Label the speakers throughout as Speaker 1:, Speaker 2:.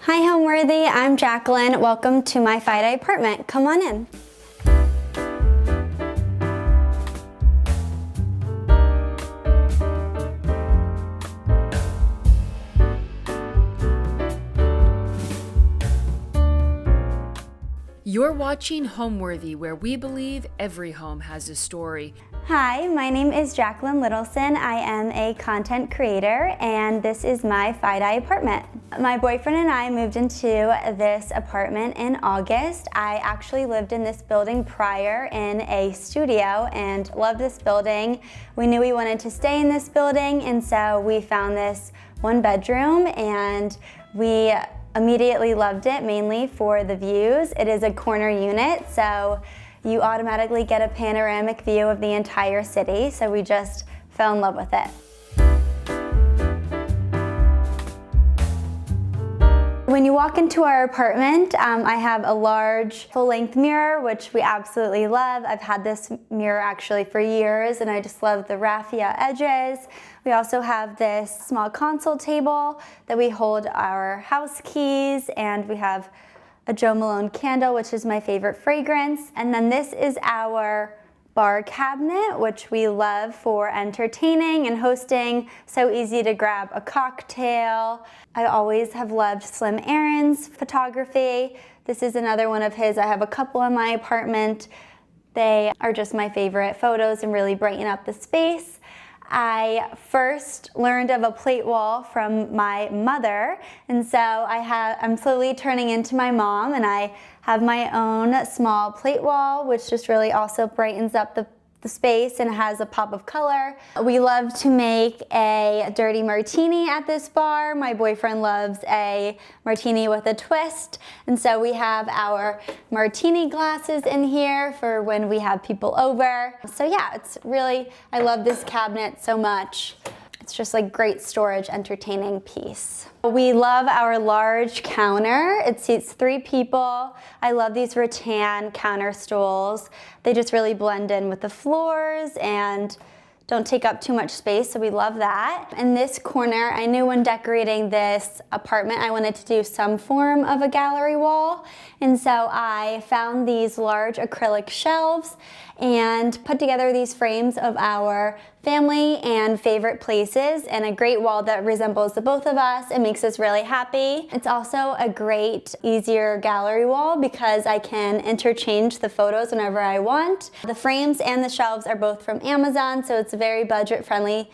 Speaker 1: Hi Homeworthy, I'm Jacqueline. Welcome to my FiDi apartment. Come on in.
Speaker 2: You're watching Homeworthy, where we believe every home has a story.
Speaker 1: Hi, my name is Jacqueline Littleson. I am a content creator and this is my FiDi apartment. My boyfriend and I moved into this apartment in August. I actually lived in this building prior in a studio and loved this building. We knew we wanted to stay in this building, and so we found this one bedroom and we immediately loved it, mainly for the views. It is a corner unit, so you automatically get a panoramic view of the entire city, so we just fell in love with it. When you walk into our apartment, I have a large full-length mirror, which we absolutely love. I've had this mirror actually for years, and I just love the raffia edges. We also have this small console table that we hold our house keys, and we have a Jo Malone candle, which is my favorite fragrance. And then this is our bar cabinet, which we love for entertaining and hosting. So easy to grab a cocktail. I always have loved Slim Aaron's photography. This is another one of his. I have a couple in my apartment. They are just my favorite photos and really brighten up the space. I first learned of a plate wall from my mother, and so I'm slowly turning into my mom, and I have my own small plate wall, which just really also brightens up the space and has a pop of color. We love to make a dirty martini at this bar. My boyfriend loves a martini with a twist, and so we have our martini glasses in here for when we have people over. So yeah, it's really, I love this cabinet so much. It's just like great storage, entertaining piece. We love our large counter. It seats 3 people. I love these rattan counter stools. They just really blend in with the floors and don't take up too much space, so we love that. In this corner, I knew when decorating this apartment I wanted to do some form of a gallery wall, and so I found these large acrylic shelves and put together these frames of our family and favorite places, and a great wall that resembles the both of us. It makes us really happy. It's also a great, easier gallery wall because I can interchange the photos whenever I want. The frames and the shelves are both from Amazon, so it's a very budget-friendly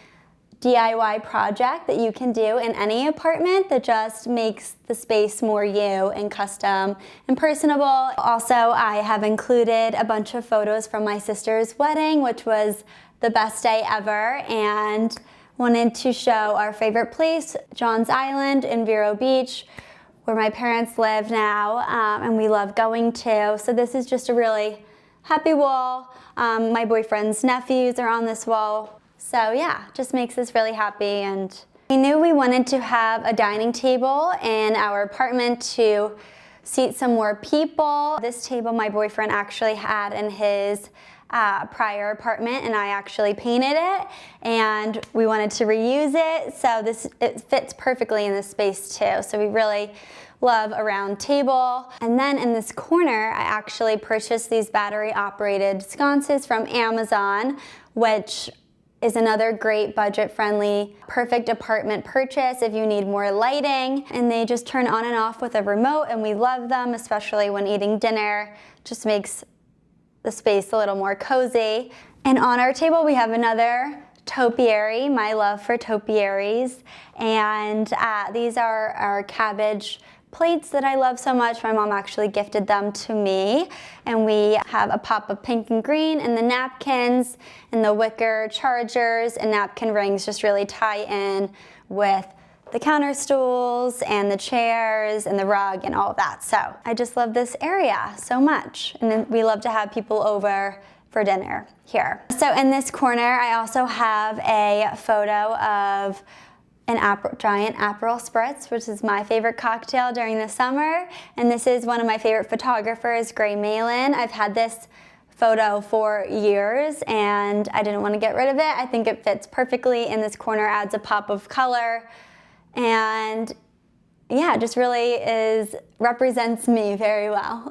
Speaker 1: DIY project that you can do in any apartment that just makes the space more you and custom and personable. Also, I have included a bunch of photos from my sister's wedding, which was the best day ever, and wanted to show our favorite place, John's Island in Vero Beach, where my parents live now, and we love going to. So this is just a really happy wall. My boyfriend's nephews are on this wall. So yeah, just makes us really happy. And we knew we wanted to have a dining table in our apartment to seat some more people. This table my boyfriend actually had in his prior apartment, and I actually painted it, and we wanted to reuse it, so it fits perfectly in this space too. So we really love a round table. And then in this corner, I actually purchased these battery operated sconces from Amazon, which is another great budget-friendly, perfect apartment purchase if you need more lighting. And they just turn on and off with a remote, and we love them, especially when eating dinner. Just makes the space a little more cozy. And on our table we have another topiary, my love for topiaries. And these are our cabbage plates that I love so much. My mom actually gifted them to me. And we have a pop of pink and green, and the napkins and the wicker chargers and napkin rings just really tie in with the counter stools and the chairs and the rug and all of that. So I just love this area so much. And then we love to have people over for dinner here. So in this corner, I also have a photo of an giant Aperol Spritz, which is my favorite cocktail during the summer. And this is one of my favorite photographers, Gray Malin. I've had this photo for years and I didn't want to get rid of it. I think it fits perfectly in this corner, adds a pop of color. And yeah, it just really represents me very well.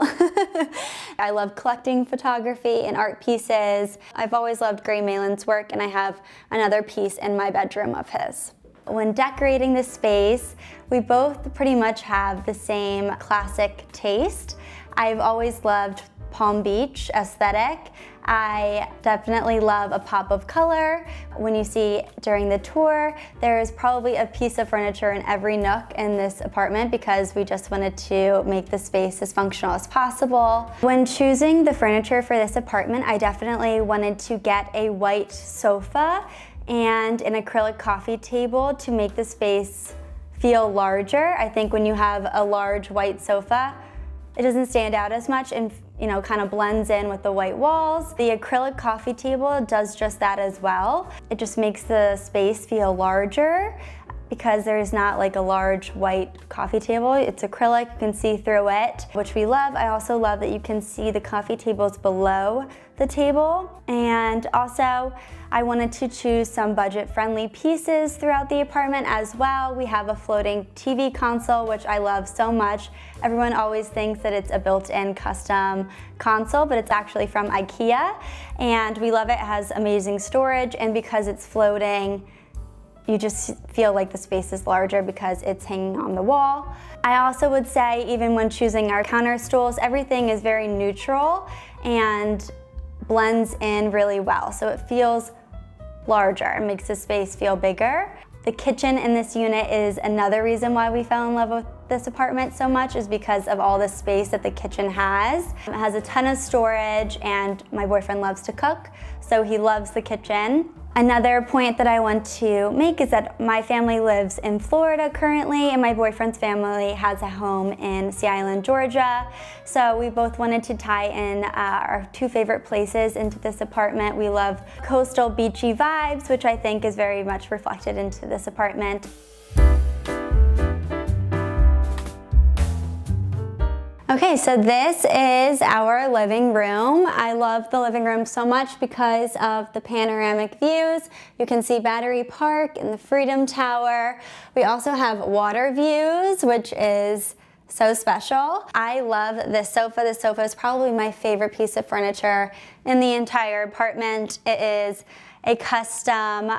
Speaker 1: I love collecting photography and art pieces. I've always loved Gray Malin's work, and I have another piece in my bedroom of his. When decorating the space, we both pretty much have the same classic taste. I've always loved Palm Beach aesthetic. I definitely love a pop of color. When you see during the tour, there is probably a piece of furniture in every nook in this apartment because we just wanted to make the space as functional as possible. When choosing the furniture for this apartment, I definitely wanted to get a white sofa and an acrylic coffee table to make the space feel larger. I think when you have a large white sofa, it doesn't stand out as much and kind of blends in with the white walls. The acrylic coffee table does just that as well. It just makes the space feel larger because there's not like a large white coffee table. It's acrylic, you can see through it, which we love. I also love that you can see the coffee tables below the table. And also, I wanted to choose some budget-friendly pieces throughout the apartment as well. We have a floating TV console, which I love so much. Everyone always thinks that it's a built-in custom console, but it's actually from IKEA. And we love it. It has amazing storage, and because it's floating, you just feel like the space is larger because it's hanging on the wall. I also would say, even when choosing our counter stools, everything is very neutral and blends in really well. So it feels larger, it makes the space feel bigger. The kitchen in this unit is another reason why we fell in love with this apartment so much, is because of all the space that the kitchen has. It has a ton of storage, and my boyfriend loves to cook, so he loves the kitchen. Another point that I want to make is that my family lives in Florida currently, and my boyfriend's family has a home in Sea Island, Georgia. So we both wanted to tie in our two favorite places into this apartment. We love coastal beachy vibes, which I think is very much reflected into this apartment. Okay, so this is our living room. I love the living room so much because of the panoramic views. You can see Battery Park and the Freedom Tower. We also have water views, which is so special. I love this sofa. This sofa is probably my favorite piece of furniture in the entire apartment. It is a custom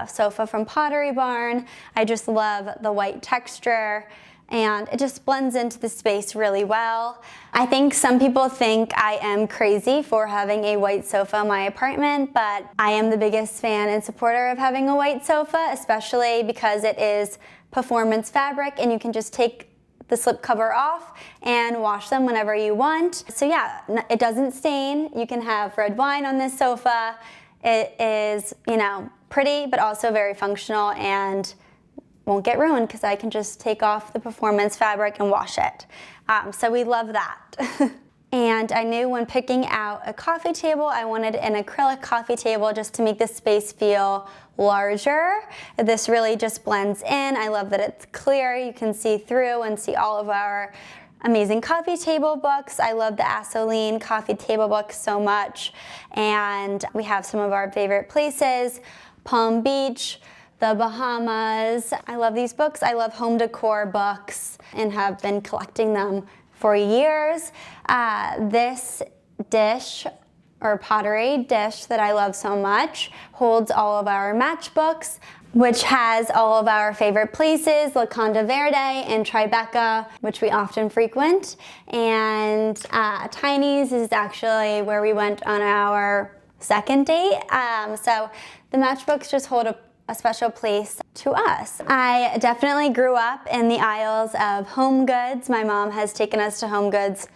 Speaker 1: sofa from Pottery Barn. I just love the white texture, and it just blends into the space really well. I think some people think I am crazy for having a white sofa in my apartment, but I am the biggest fan and supporter of having a white sofa, especially because it is performance fabric and you can just take the slipcover off and wash them whenever you want. So yeah, it doesn't stain. You can have red wine on this sofa. It is, pretty, but also very functional and won't get ruined because I can just take off the performance fabric and wash it. So we love that. And I knew when picking out a coffee table, I wanted an acrylic coffee table just to make the space feel larger. This really just blends in. I love that it's clear. You can see through and see all of our amazing coffee table books. I love the Asoline coffee table book so much. And we have some of our favorite places, Palm Beach, the Bahamas. I love these books. I love home decor books and have been collecting them for years. This dish or pottery dish that I love so much holds all of our matchbooks, which has all of our favorite places, La Conda Verde and Tribeca, which we often frequent. And Tiny's is actually where we went on our second date. So the matchbooks just hold a special place to us. I definitely grew up in the aisles of Home Goods. My mom has taken us to Home Goods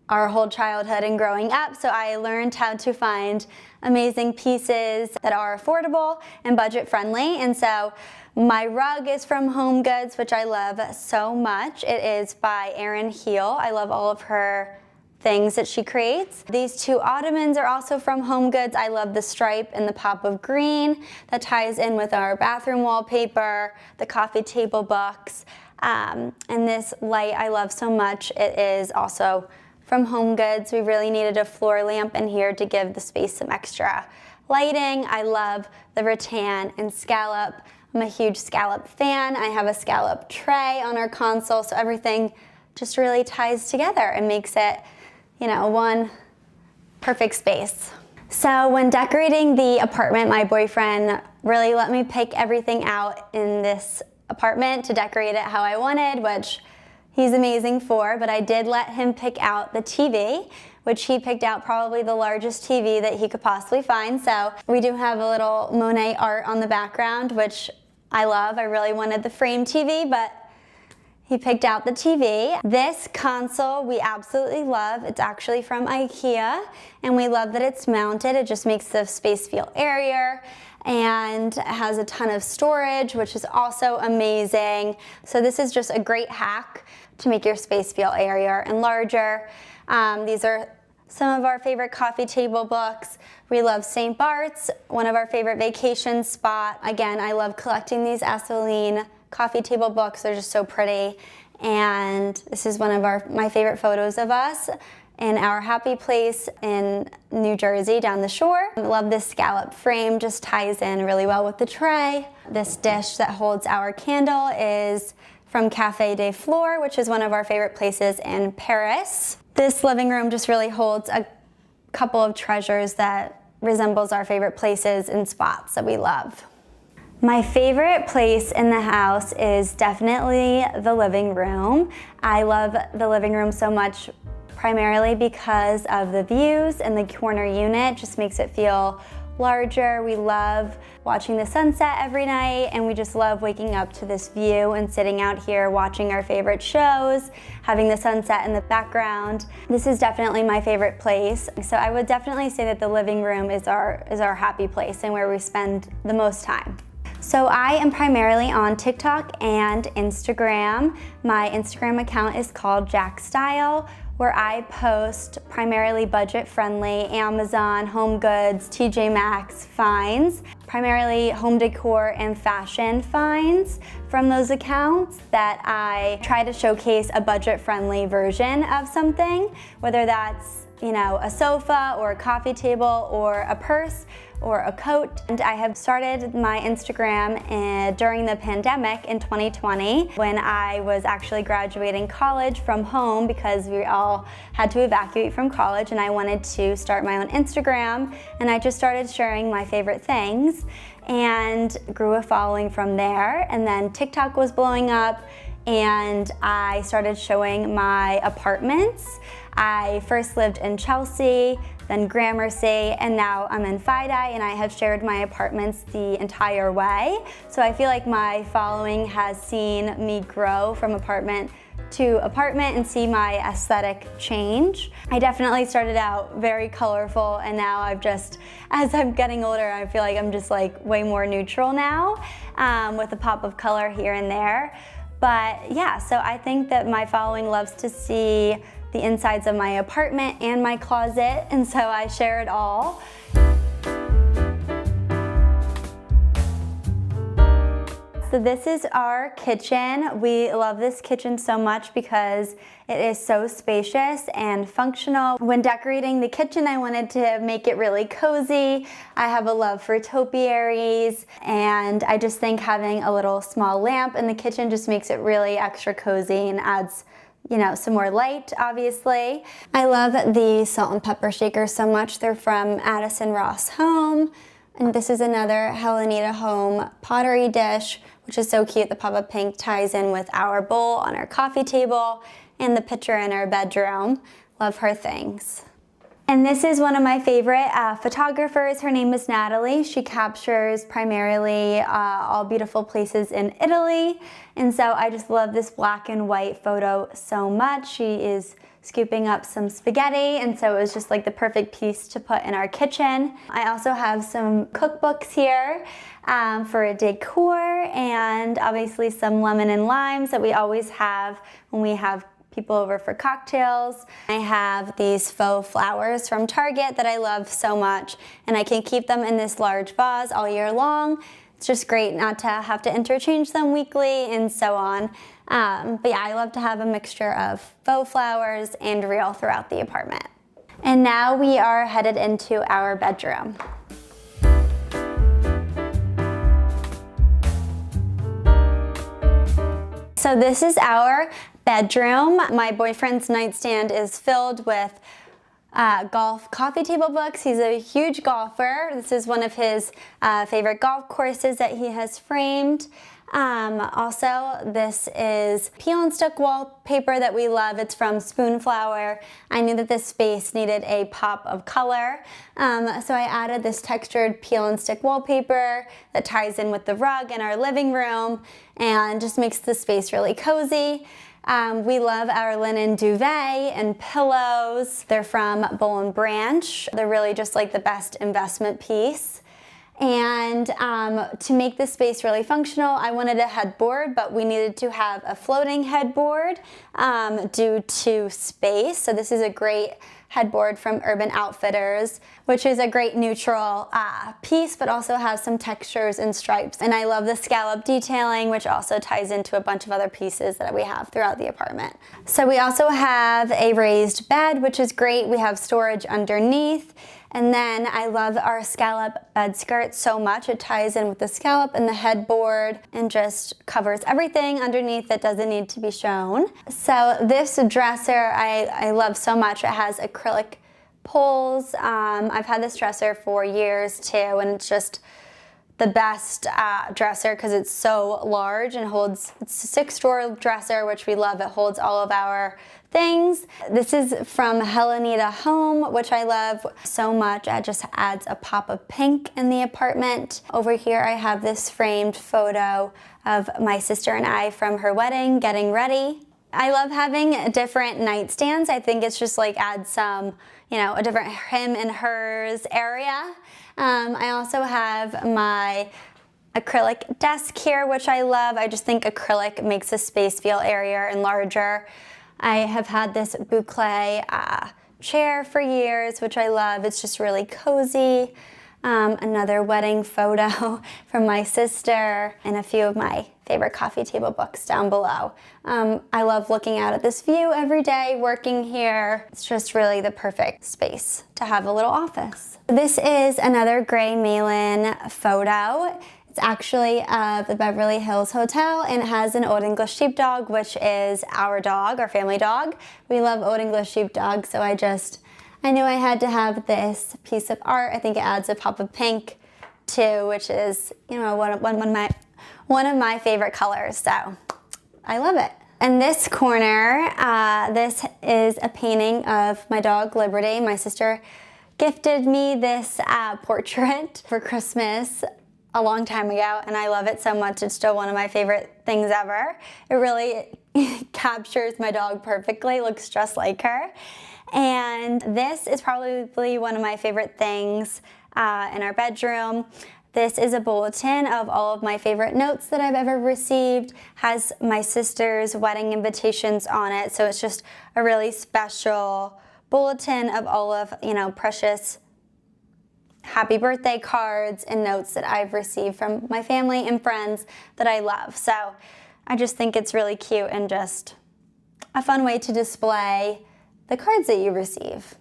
Speaker 1: our whole childhood and growing up, so I learned how to find amazing pieces that are affordable and budget friendly. And so my rug is from Home Goods, which I love so much. It is by Erin Heel. I love all of her things that she creates. These two ottomans are also from Home Goods. I love the stripe and the pop of green that ties in with our bathroom wallpaper, the coffee table books, and this light I love so much. It is also from Home Goods. We really needed a floor lamp in here to give the space some extra lighting. I love the rattan and scallop I'm a huge scallop fan. I have a scallop tray on our console, so everything just really ties together and makes it, one perfect space. So when decorating the apartment, my boyfriend really let me pick everything out in this apartment to decorate it how I wanted, which he's amazing for, but I did let him pick out the TV, which he picked out probably the largest TV that he could possibly find. So we do have a little Monet art on the background, which I love. I really wanted the frame TV, but he picked out the TV. This console we absolutely love. It's actually from IKEA, and we love that it's mounted. It just makes the space feel airier, and it has a ton of storage, which is also amazing. So this is just a great hack to make your space feel airier and larger. These are some of our favorite coffee table books. We love St. Bart's, one of our favorite vacation spot. Again, I love collecting these Asseline coffee table books. They're just so pretty. And this is one of my favorite photos of us in our happy place in New Jersey down the shore. I love this scallop frame, just ties in really well with the tray. This dish that holds our candle is from Café des Fleurs, which is one of our favorite places in Paris. This living room just really holds a couple of treasures that resembles our favorite places and spots that we love. My favorite place in the house is definitely the living room. I love the living room so much, primarily because of the views, and the corner unit just makes it feel larger. We love watching the sunset every night, and we just love waking up to this view and sitting out here watching our favorite shows, having the sunset in the background. This is definitely my favorite place. So I would definitely say that the living room is our happy place and where we spend the most time. So I am primarily on TikTok and Instagram. My Instagram account is called Jack Style, where I post primarily budget-friendly Amazon, home goods, TJ Maxx finds, primarily home decor and fashion finds from those accounts that I try to showcase a budget-friendly version of something, whether that's a sofa or a coffee table or a purse or a coat. And I have started my Instagram during the pandemic in 2020, when I was actually graduating college from home because we all had to evacuate from college, and I wanted to start my own Instagram, and I just started sharing my favorite things and grew a following from there. And then TikTok was blowing up, and I started showing my apartments. I first lived in Chelsea, then Gramercy, and now I'm in FiDi, and I have shared my apartments the entire way. So I feel like my following has seen me grow from apartment to apartment and see my aesthetic change. I definitely started out very colorful, and now as I'm getting older, I feel like I'm just like way more neutral now, with a pop of color here and there. But yeah, so I think that my following loves to see the insides of my apartment and my closet, and so I share it all. So this is our kitchen. We love this kitchen so much because it is so spacious and functional. When decorating the kitchen, I wanted to make it really cozy. I have a love for topiaries, and I just think having a little small lamp in the kitchen just makes it really extra cozy and adds some more light, obviously. I love the salt and pepper shakers so much. They're from Addison Ross Home. And this is another Helenita Home pottery dish, which is so cute. The pop-up pink ties in with our bowl on our coffee table and the picture in our bedroom. Love her things. And this is one of my favorite photographers. Her name is Natalie. She captures primarily all beautiful places in Italy. And so I just love this black and white photo so much. She is scooping up some spaghetti, and so it was just like the perfect piece to put in our kitchen. I also have some cookbooks here for a decor, and obviously some lemon and limes that we always have when we have people over for cocktails. I have these faux flowers from Target that I love so much, and I can keep them in this large vase all year long. It's just great not to have to interchange them weekly and so on. But yeah, I love to have a mixture of faux flowers and real throughout the apartment. And now we are headed into our bedroom. So this is our bedroom. My boyfriend's nightstand is filled with golf coffee table books. He's a huge golfer. This is one of his favorite golf courses that he has framed. Also, this is peel and stick wallpaper that we love. It's from Spoonflower. I knew that this space needed a pop of color, so I added this textured peel and stick wallpaper that ties in with the rug in our living room and just makes the space really cozy. We love our linen duvet and pillows. They're from Boll & Branch. They're really just like the best investment piece. And to make this space really functional, I wanted a headboard, but we needed to have a floating headboard due to space. So this is a great headboard from Urban Outfitters, which is a great neutral piece, but also has some textures and stripes. And I love the scallop detailing, which also ties into a bunch of other pieces that we have throughout the apartment. So we also have a raised bed, which is great. We have storage underneath. And then I love our scallop bed skirt so much. It ties in with the scallop and the headboard and just covers everything underneath that doesn't need to be shown. So this dresser I love so much. It has acrylic pulls. I've had this dresser for years too, and it's just the best dresser because it's so large and holds, it's a 6-drawer dresser, which we love. It holds all of our things. This is from Helenita Home, which I love so much. It just adds a pop of pink in the apartment. Over here I have this framed photo of my sister and I from her wedding, getting ready. I love having different nightstands. I think it's just like adds some, you know, a different him and hers area. I also have my acrylic desk here, which I love. I just think acrylic makes the space feel airier and larger. I have had this boucle chair for years, which I love. It's just really cozy. Another wedding photo from my sister and a few of my favorite coffee table books down below. I love looking out at this view every day, working here. It's just really the perfect space to have a little office. This is another gray Malin photo. It's actually of the Beverly Hills Hotel, and it has an Old English Sheepdog, which is our dog, our family dog. We love Old English Sheepdog, so I knew I had to have this piece of art. I think it adds a pop of pink too, which is, you know, one of my favorite colors, so I love it. In this corner, this is a painting of my dog Liberty. My sister gifted me this portrait for Christmas a long time ago, and I love it so much. It's still one of my favorite things ever. It really captures my dog perfectly. It looks just like her. And this is probably one of my favorite things in our bedroom. This is a bulletin of all of my favorite notes that I've ever received. Has my sister's wedding invitations on it, so it's just a really special bulletin of all of, you know, precious happy birthday cards and notes that I've received from my family and friends that I love. So I just think it's really cute and just a fun way to display the cards that you receive.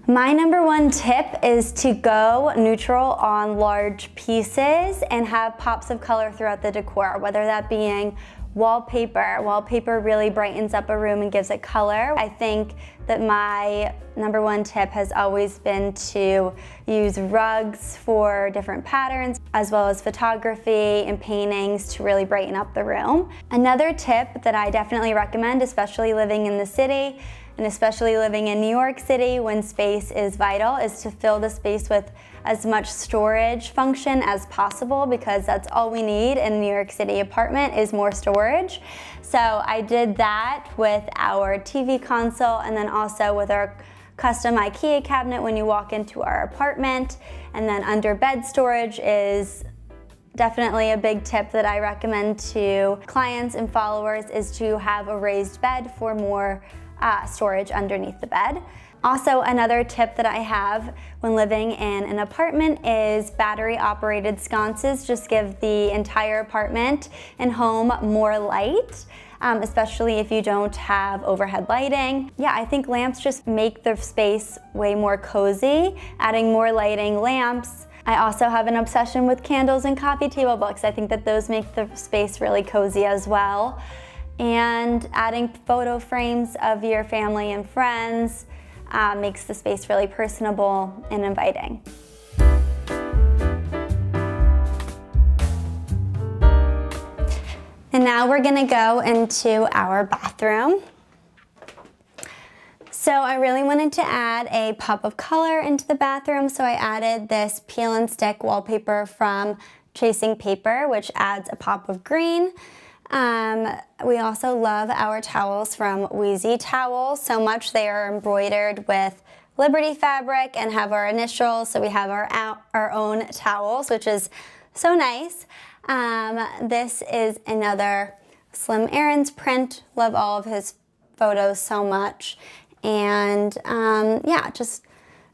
Speaker 1: My #1 tip is to go neutral on large pieces and have pops of color throughout the decor, whether that being wallpaper. Wallpaper really brightens up a room and gives it color. I think that my #1 tip has always been to use rugs for different patterns, as well as photography and paintings to really brighten up the room. Another tip that I definitely recommend, especially living in the city, and especially living in New York City when space is vital, is to fill the space with as much storage function as possible, because that's all we need in a New York City apartment is more storage. So I did that with our TV console and then also with our custom IKEA cabinet when you walk into our apartment. And then under bed storage is definitely a big tip that I recommend to clients and followers, is to have a raised bed for more storage underneath the bed. Also, another tip that I have when living in an apartment is battery operated sconces. Just give the entire apartment and home more light, especially if you don't have overhead lighting. Yeah, I think lamps just make the space way more cozy. Adding more lighting, lamps. I also have an obsession with candles and coffee table books. I think that those make the space really cozy as well. and adding photo frames of your family and friends makes the space really personable and inviting. And now we're gonna go into our bathroom. So I really wanted to add a pop of color into the bathroom, so I added this peel and stick wallpaper from Chasing Paper, which adds a pop of green. We also love our towels from Wheezy Towels so much. They are embroidered with Liberty fabric and have our initials, so we have our own towels, which is so nice. This is another Slim Aaron's print. Love all of his photos so much. And yeah, just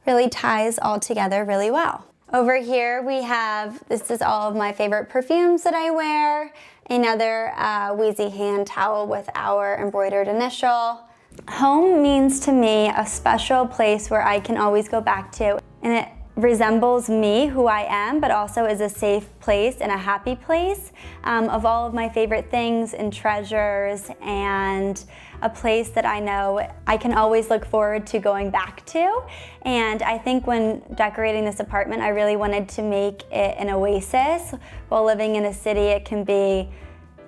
Speaker 1: really ties all together really well. Over here we have, this is all of my favorite perfumes that I wear. Another Wheezy hand towel with our embroidered initial. Home means to me a special place where I can always go back to, and it resembles me, who I am, but also is a safe place and a happy place of all of my favorite things and treasures, and a place that I know I can always look forward to going back to. And I think when decorating this apartment, I really wanted to make it an oasis. While living in a city, it can be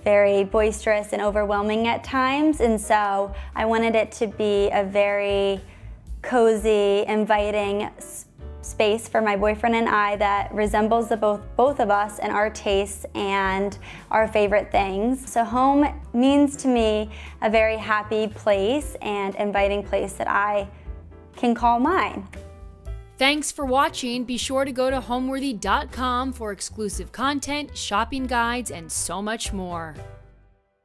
Speaker 1: very boisterous and overwhelming at times, and so I wanted it to be a very cozy, inviting space for my boyfriend and I that resembles both of us and our tastes and our favorite things. So home means to me a very happy place and inviting place that I can call mine.
Speaker 2: Thanks for watching. Be sure to go to homeworthy.com for exclusive content, shopping guides, and so much more.